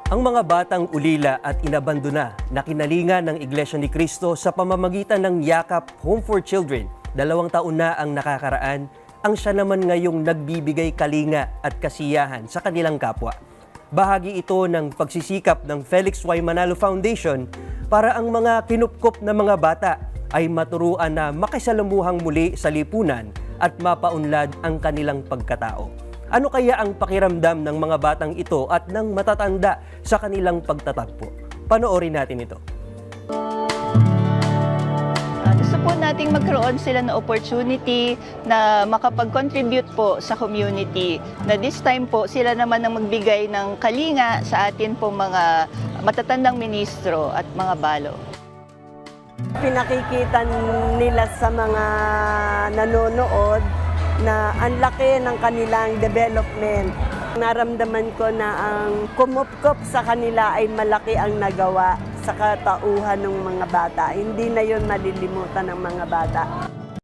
Ang mga batang ulila at inabandona na kinalinga ng Iglesia ni Cristo sa pamamagitan ng Yakap Home for Children, 2 taon na ang nakakaraan, ang siya naman ngayong nagbibigay kalinga at kasiyahan sa kanilang kapwa. Bahagi ito ng pagsisikap ng Felix Y. Manalo Foundation para ang mga kinupkop na mga bata ay maturuan na makisalamuhang muli sa lipunan at mapaunlad ang kanilang pagkatao. Ano kaya ang pakiramdam ng mga batang ito at ng matatanda sa kanilang pagtatagpo? Panoorin natin ito. Gusto po nating magkaroon sila ng opportunity na makapag-contribute po sa community. Na this time po sila naman ang magbigay ng kalinga sa atin po mga matatandang ministro at mga balo. Pinakikita nila sa mga nanonood na ang laki ng kanilang development. Naramdaman ko na ang kumupkop sa kanila ay malaki ang nagawa sa katauhan ng mga bata. Hindi na yun malilimutan ng mga bata.